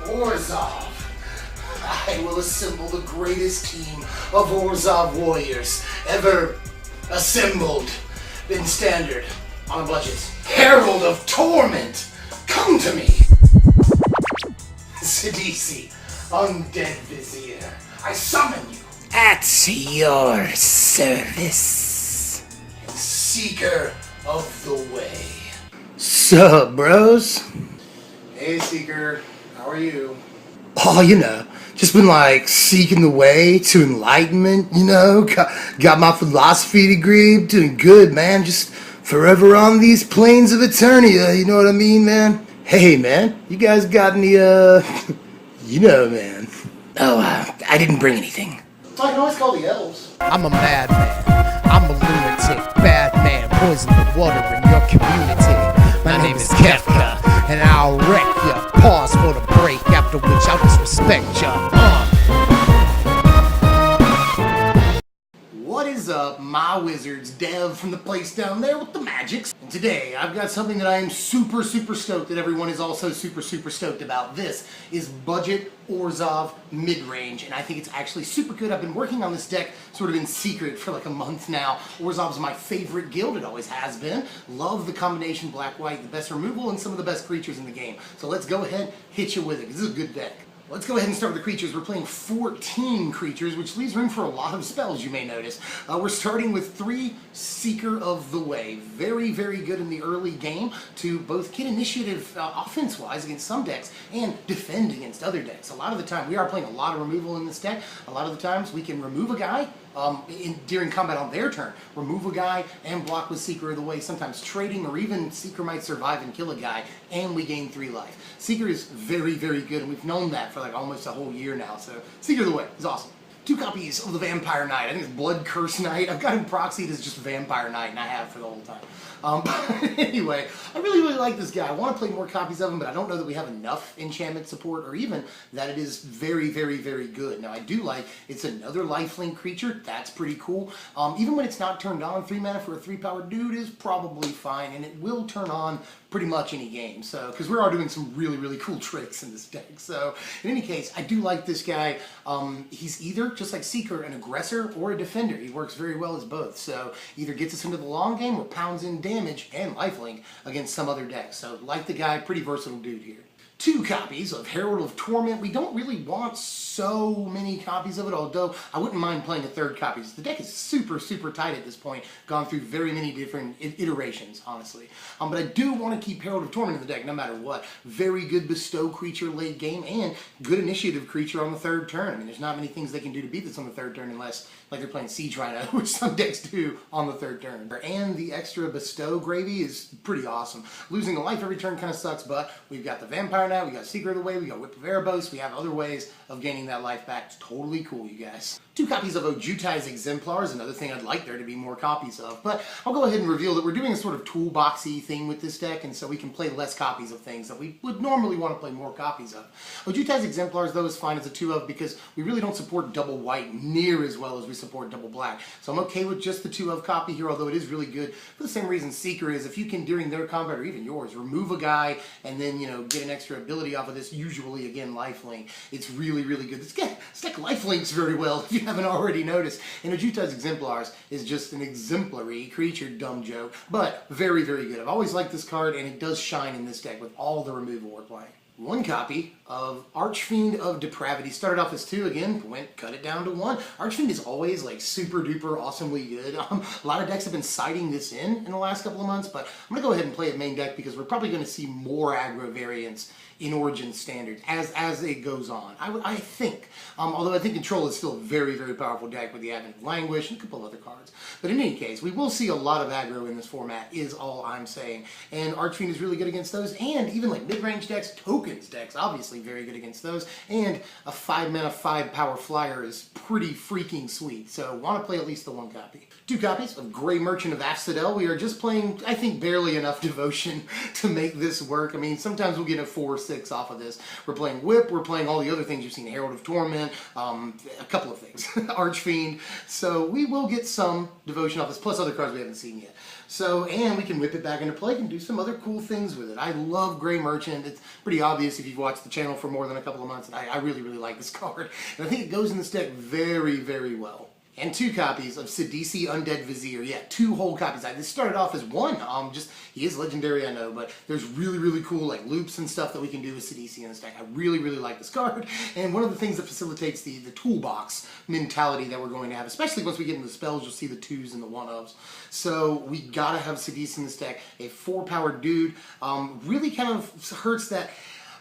Orzhov. I will assemble the greatest team of Orzhov warriors ever assembled in standard on a budget. Herald of Torment, come to me. Sidisi, undead vizier, I summon you. At your service. Seeker of the Way. Sup, bros? Hey, Seeker, how are you? Oh, just been like seeking the way to enlightenment, got my philosophy degree, doing good, man, just forever on these plains of Eternia, you know what I mean, man? Hey, man, you guys got any, man. Oh, I didn't bring anything. I can always call the elves. I'm a madman, I'm a lunatic, bad man, poison the water in your community. My name is Kefka, and I'll wreck ya. Pause for the break, after which I'll disrespect ya. What is up, my wizards? Dev from the place down there with the magics. And today, I've got something that I am super stoked that everyone is also super stoked about. This is Budget Orzhov Midrange, and I think it's actually super good. I've been working on this deck sort of in secret for like a month now. Orzhov's my favorite guild, it always has been. Love the combination black-white, the best removal, and some of the best creatures in the game. So let's go ahead, hit you with it. This is a good deck. Let's go ahead and start with the creatures. We're playing 14 creatures, which leaves room for a lot of spells, you may notice. We're starting with 3 Seeker of the Way. Very good in the early game to both get initiative offense-wise against some decks and defend against other decks. A lot of the time, we are playing a lot of removal in this deck. A lot of the times, we can remove a guy during combat on their turn. Remove a guy and block with Seeker of the Way, sometimes trading, or even Seeker might survive and kill a guy, and we gain 3 life. Seeker is very good, and we've known that for like almost a whole year now, so Seeker of the Way is awesome. 2 copies of the Vampire Knight. I think it's Blood Curse Knight. I've got him proxied as just Vampire Knight, and I have for the whole time. Anyway, I really like this guy. I want to play more copies of him, but I don't know that we have enough enchantment support, or even that it is very good. Now, I do like it's another lifelink creature. That's pretty cool. Even when it's not turned on, 3 mana for a 3-power dude is probably fine, and it will turn on pretty much any game. So, because we're all doing some really cool tricks in this deck. So, in any case, I do like this guy. He's either, just like Seeker, an aggressor or a defender. He works very well as both. So, either gets us into the long game or pounds in damage and lifelink against some other deck. So, like the guy, pretty versatile dude here. 2 copies of Herald of Torment. We don't really want so many copies of it, although I wouldn't mind playing a 3rd copy. The deck is super tight at this point, gone through very many different iterations, honestly. But I do want to keep Herald of Torment in the deck no matter what. Very good bestow creature late game, and good initiative creature on the 3rd turn. I mean, there's not many things they can do to beat this on the 3rd turn unless, like, they're playing Siege Rhino, which some decks do on the 3rd turn. And the extra bestow gravy is pretty awesome. Losing a life every turn kind of sucks, but we've got the Vampire Knight, we got Seeker of the Way, we got Whip of Erebos, we have other ways of gaining that life back. It's totally cool, you guys. 2 copies of Ojutai's Exemplars, another thing I'd like there to be more copies of, but I'll go ahead and reveal that we're doing a sort of toolboxy thing with this deck, and so we can play less copies of things that we would normally want to play more copies of. Ojutai's Exemplars, though, is fine as a 2 of because we really don't support double white near as well as we support double black. So I'm okay with just the 2 of copy here, although it is really good for the same reason Seeker is. If you can, during their combat, or even yours, remove a guy and then, get an extra ability off of this, usually, again, lifelink, it's really good. This deck lifelinks very well, if you haven't already noticed. And Ojutai's Exemplars is just an exemplary creature, dumb joke, but very good. I've always liked this card, and it does shine in this deck with all the removal we're playing. 1 copy of Archfiend of Depravity. Started off as 2, again, cut it down to 1. Archfiend is always like super duper awesomely good. A lot of decks have been citing this in the last couple of months, but I'm going to go ahead and play it main deck because we're probably going to see more aggro variants in Origin Standard as it goes on. I think. Although I think Control is still a very powerful deck with the advent of Languish and a couple of other cards. But in any case, we will see a lot of aggro in this format, is all I'm saying. And Archfiend is really good against those, and even like mid-range decks, tokens decks, obviously very good against those. And a 5 mana, 5 power flyer is pretty freaking sweet. So want to play at least the 1 copy. 2 copies of Grey Merchant of Asphodel. We are just playing, I think, barely enough devotion to make this work. I mean, sometimes we'll get a 4-6 off of this. We're playing Whip, we're playing all the other things you've seen, Herald of Torment, a couple of things, Archfiend. So we will get some devotion off this, plus other cards we haven't seen yet. So, and we can whip it back into play and do some other cool things with it. I love Gray Merchant. It's pretty obvious if you've watched the channel for more than a couple of months. I really, really like this card. And I think it goes in this deck very, very well. And 2 copies of Sidisi Undead Vizier. Yeah, 2 whole copies. This started off as 1. He is legendary, I know, but there's really, really cool like loops and stuff that we can do with Sidisi in this deck. I really, really like this card. And one of the things that facilitates the toolbox mentality that we're going to have, especially once we get into the spells, you'll see the 2s and the 1-ofs. So we gotta have Sidisi in this deck. A 4-powered dude. Really kind of hurts that.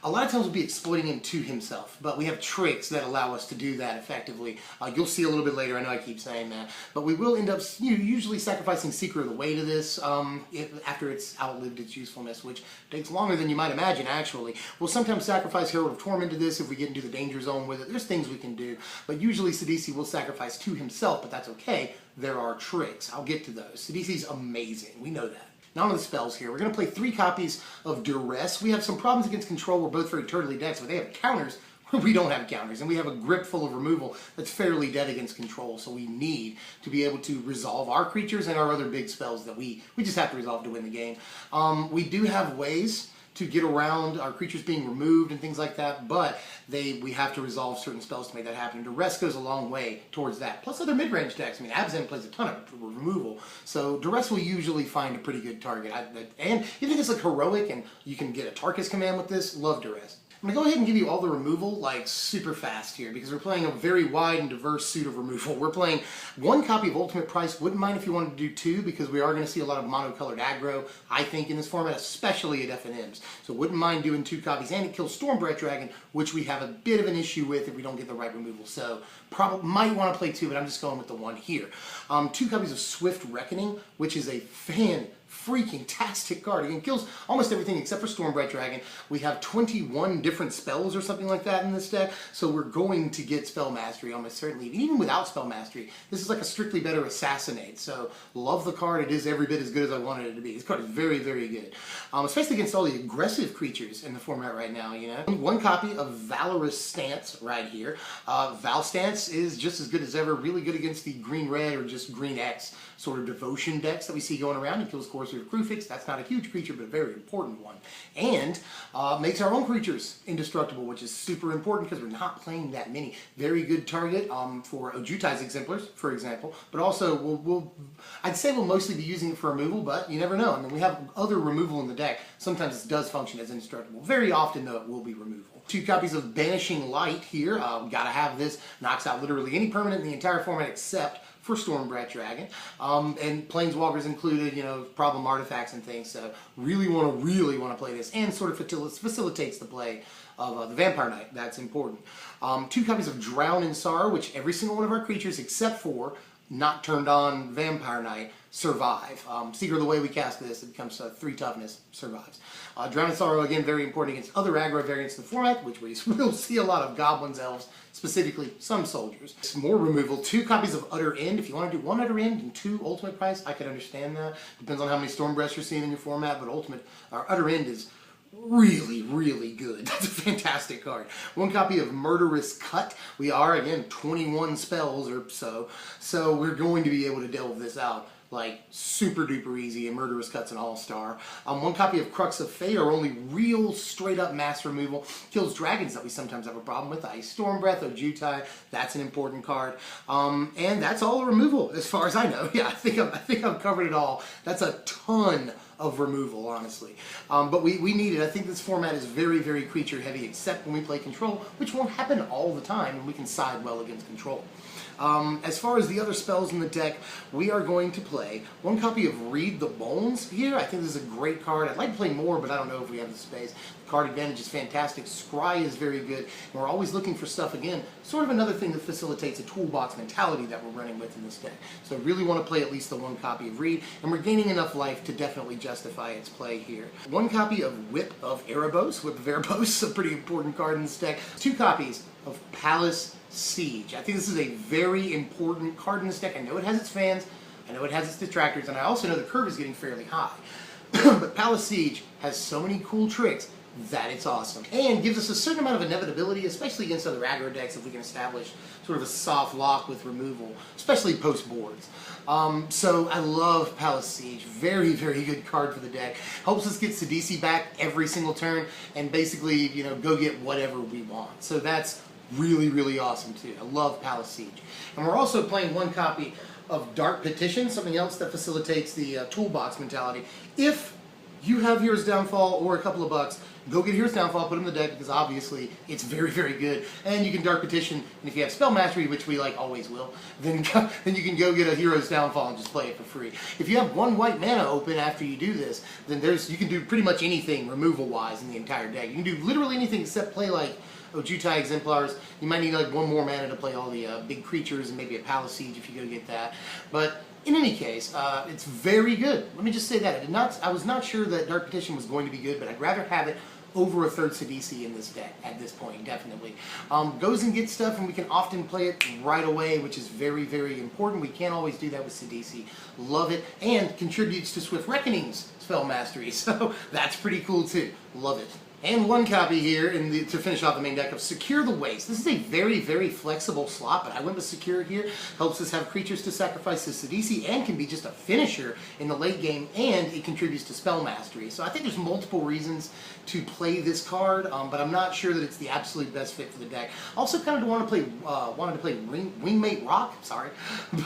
A lot of times we'll be exploiting him to himself, but we have tricks that allow us to do that effectively. You'll see a little bit later, I know I keep saying that, but we will end up usually sacrificing Seeker of the Way to this after it's outlived its usefulness, which takes longer than you might imagine, actually. We'll sometimes sacrifice Herald of Torment to this if we get into the danger zone with it. There's things we can do, but usually Sidisi will sacrifice to himself, but that's okay. There are tricks. I'll get to those. Sidisi's amazing. We know that. Now on to the spells here. We're going to play 3 copies of Duress. We have some problems against control. We're both very turtly decks, but they have counters. We don't have counters, and we have a grip full of removal that's fairly dead against control, so we need to be able to resolve our creatures and our other big spells that we just have to resolve to win the game. We do have ways to get around our creatures being removed and things like that, but we have to resolve certain spells to make that happen. Duress goes a long way towards that. Plus other mid-range decks. I mean, Abzan plays a ton of removal, so Duress will usually find a pretty good target. And even if it's like heroic and you can get a Tarkus command with this, love Duress. I'm going to go ahead and give you all the removal like super fast here because we're playing a very wide and diverse suit of removal. We're playing 1 copy of Ultimate Price. Wouldn't mind if you wanted to do 2 because we are going to see a lot of monocolored aggro, I think, in this format, especially at F&Ms. So wouldn't mind doing 2 copies. And it kills Stormbreath Dragon, which we have a bit of an issue with if we don't get the right removal. So probably might want to play 2, but I'm just going with the 1 here. 2 copies of Swift Reckoning, which is a freaking-tastic card. Again, kills almost everything except for Stormbreath Dragon. We have 21 different spells or something like that in this deck, so we're going to get Spell Mastery almost certainly. Even without Spell Mastery, this is like a strictly better Assassinate, so love the card. It is every bit as good as I wanted it to be. This card is very, very good, especially against all the aggressive creatures in the format right now, you know. 1 copy of Valorous Stance right here. Val Stance is just as good as ever, really good against the green-red or just green-X sort of devotion decks that we see going around. He kills Courser of Crufix. That's not a huge creature, but a very important one. And makes our own creatures indestructible, which is super important because we're not playing that many. Very good target for Ojutai's Exemplars, for example. But also, I'd say we'll mostly be using it for removal, but you never know. I mean, we have other removal in the deck. Sometimes it does function as indestructible. Very often, though, it will be removal. 2 copies of Banishing Light here. Gotta have this. Knocks out literally any permanent in the entire format except for Stormbreath Dragon, and Planeswalkers included, you know, problem artifacts and things, so really want to play this, and sort of facilitates the play of the Vampire Knight. That's important. 2 copies of Drown in Sorrow, which every single one of our creatures, except for not turned on Vampire Knight, survive. Seeker of the Way we cast this, it becomes 3 toughness, survives. Drown in Sorrow, again, very important against other aggro variants in the format, which we will see a lot of goblins, elves, specifically some soldiers. Some more removal. 2 copies of Utter End. If you want to do 1 Utter End and 2 Ultimate Price, I could understand that. Depends on how many Stormbreaths you're seeing in your format, but Utter End is really, really good. That's a fantastic card. 1 copy of Murderous Cut. We are, again, 21 spells or so, so we're going to be able to delve this out like super duper easy, and Murderous Cut's an all-star. 1 copy of Crux of Fate, our only real straight up mass removal. Kills dragons that we sometimes have a problem with. Ice Stormbreath, Ojutai, that's an important card. And that's all the removal as far as I know. Yeah, I think I've covered it all. That's a ton of removal, honestly. But we need it. I think this format is very, very creature heavy, except when we play control, which won't happen all the time, and we can side well against control. As far as the other spells in the deck, we are going to play 1 copy of Read the Bones here. I think this is a great card. I'd like to play more, but I don't know if we have the space. The card advantage is fantastic. Scry is very good. And we're always looking for stuff, again, sort of another thing that facilitates a toolbox mentality that we're running with in this deck. So I really want to play at least the 1 copy of Read, and we're gaining enough life to definitely justify its play here. 1 copy of Whip of Erebos. Whip of Erebos, a pretty important card in this deck. 2 copies of Palace Siege. I think this is a very important card in this deck. I know it has its fans, I know it has its detractors, and I also know the curve is getting fairly high. But Palace Siege has so many cool tricks that it's awesome. And gives us a certain amount of inevitability, especially against other aggro decks if we can establish sort of a soft lock with removal, especially post boards. So I love Palace Siege. Very, very good card for the deck. Helps us get Sidisi back every single turn and basically, you know, go get whatever we want. So that's really, really awesome too. I love Palace Siege. And we're also playing one copy of Dark Petition, something else that facilitates the toolbox mentality. If you have Hero's Downfall or a couple of bucks, go get Hero's Downfall, put them in the deck because obviously it's very, very good. And you can Dark Petition, and if you have Spell Mastery, which we like always will, then you can go get a Hero's Downfall and just play it for free. If you have one white mana open after you do this, then you can do pretty much anything removal-wise in the entire deck. You can do literally anything except play like Ojutai Exemplars. You might need like one more mana to play all the big creatures and maybe a Palace Siege if you go get that. But in any case, it's very good. Let me just say that. I was not sure that Dark Petition was going to be good, but I'd rather have it over a third Sidisi in this deck at this point, definitely. Goes and gets stuff, and we can often play it right away, which is very, very important. We can't always do that with Sidisi. Love it, and contributes to Swift Reckoning's spell mastery, so that's pretty cool too. Love it. And one copy here to finish off the main deck of Secure the Waste. This is a very, very flexible slot, but I went with Secure here. Helps us have creatures to sacrifice to Sidisi and can be just a finisher in the late game, and it contributes to Spell Mastery. So I think there's multiple reasons to play this card, but I'm not sure that it's the absolute best fit for the deck. Also kind of wanted to play Wingmate Rock, sorry,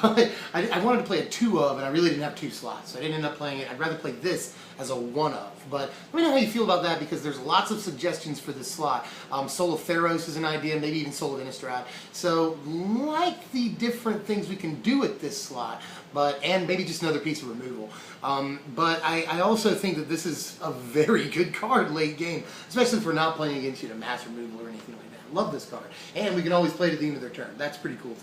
but I wanted to play a 2 of, and I really didn't have 2 slots, so I didn't end up playing it. I'd rather play this as a 1 of. But let me know how you feel about that, because there's lots of suggestions for this slot. Soul of Theros is an idea, maybe even Soul of Innistrad. So like the different things we can do at this slot, and maybe just another piece of removal. But I also think that this is a very good card late game, especially if we're not playing against mass removal or anything like that. Love this card. And we can always play it at the end of their turn. That's pretty cool too.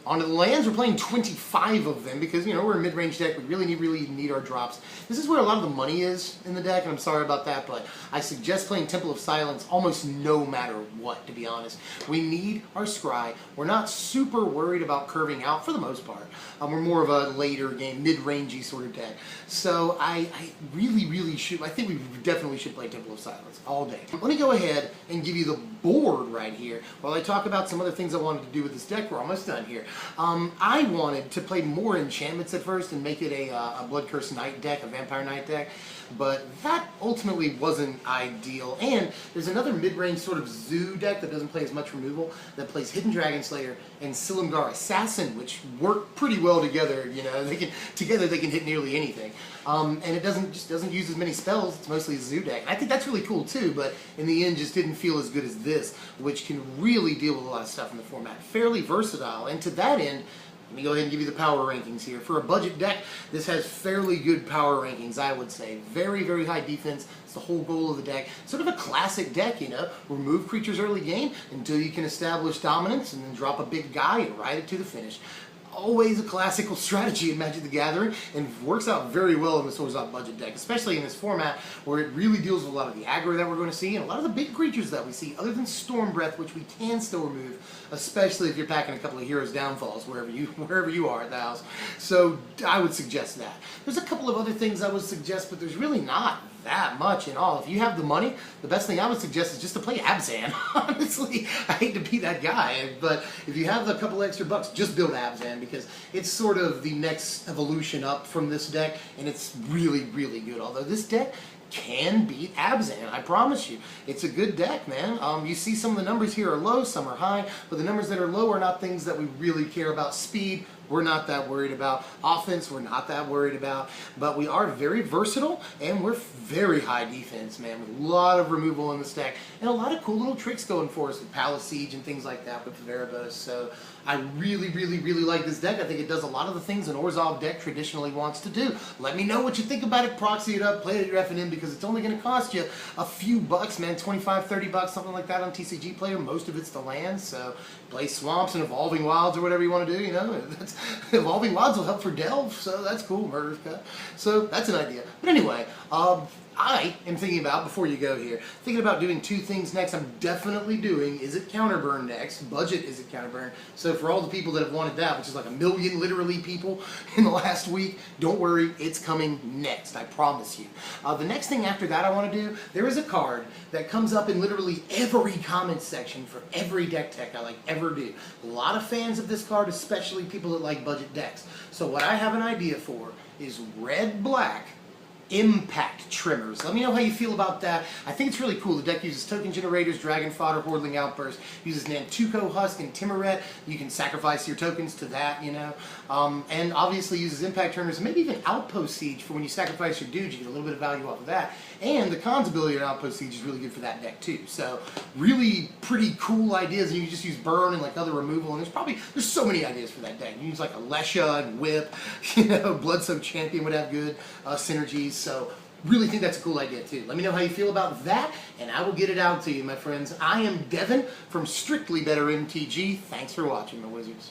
Onto the lands, we're playing 25 of them because, you know, we're a mid-range deck. We really need our drops. This is where a lot of the money is in the deck, and I'm sorry about that, but I suggest playing Temple of Silence almost no matter what, to be honest. We need our scry. We're not super worried about curving out for the most part. We're more of a later game, mid-rangey sort of deck. So I really should, I think we definitely should play Temple of Silence all day. Let me go ahead and give you the board right here while I talk about some other things I wanted to do with this deck. We're almost done here. I wanted to play more enchantments at first and make it a Blood Curse Knight deck, a Vampire Knight deck, but that ultimately wasn't ideal. And there's another mid-range sort of zoo deck that doesn't play as much removal that plays Hidden Dragon Slayer and Silumgar Assassin, which work pretty well together. You know, together they can hit nearly anything. And it doesn't use as many spells. It's mostly a zoo deck. And I think that's really cool too, but in the end just didn't feel as good as this, which can really deal with a lot of stuff in the format. Fairly versatile, and to that end, let me go ahead and give you the power rankings here. For a budget deck, this has fairly good power rankings, I would say. Very, very high defense. It's the whole goal of the deck. Sort of a classic deck, you know. Remove creatures early game until you can establish dominance, and then drop a big guy and ride it to the finish. Always a classical strategy in Magic the Gathering, and works out very well in the Swords Out budget deck, especially in this format where it really deals with a lot of the aggro that we're going to see and a lot of the big creatures that we see, other than Storm Breath, which we can still remove, especially if you're packing a couple of Heroes Downfalls wherever you are at the house. So I would suggest that. There's a couple of other things I would suggest, but there's really not that much in all. If you have the money, the best thing I would suggest is just to play Abzan. Honestly, I hate to be that guy, but if you have a couple extra bucks, just build Abzan, because it's sort of the next evolution up from this deck, and it's really, really good. Although this deck can beat Abzan, I promise you. It's a good deck, man. You see some of the numbers here are low, some are high, but the numbers that are low are not things that we really care about. Speed, we're not that worried about. Offense, we're not that worried about. But we are very versatile, and we're very high defense, man, with a lot of removal in this deck, and a lot of cool little tricks going for us with Palace Siege and things like that with Verybos. So I really like this deck. I think it does a lot of the things an Orzhov deck traditionally wants to do. Let me know what you think about it. Proxy it up, play it at your FNM, because it's only going to cost you a few bucks, man. 25, 30 bucks, something like that on TCG Player. Most of it's the lands, so play Swamps and Evolving Wilds or whatever you want to do, you know. Evolving Wilds will help for Delve, so that's cool. Murder's Cut. So that's an idea. But anyway, I am thinking about, before you go here, thinking about doing two things next. I'm definitely doing Is It Counterburn next. Budget Is It Counterburn. So for all the people that have wanted that, which is like 1 million literally people in the last week, don't worry, it's coming next. I promise you. The next thing after that I want to do, there is a card that comes up in literally every comment section for every deck tech I ever do. A lot of fans of this card, especially people that like budget decks. So what I have an idea for is red-black impact trimmers. Let me know how you feel about that. I think it's really cool. The deck uses token generators, dragon fodder, hordling outburst, uses Nantuko husk and Timoret. You can sacrifice your tokens to that, you know. And obviously uses impact trimmers, maybe even outpost siege for when you sacrifice your dudes. You get a little bit of value off of that. And the cons ability on outpost siege is really good for that deck too. So really pretty cool ideas. And you can just use burn and like other removal. And there's so many ideas for that deck. You use like Alesha and Whip. You know, Bloodsoaked Champion would have good synergies. So really think that's a cool idea too. Let me know how you feel about that, and I will get it out to you, my friends. I am Devin from Strictly Better MTG. Thanks for watching, my wizards.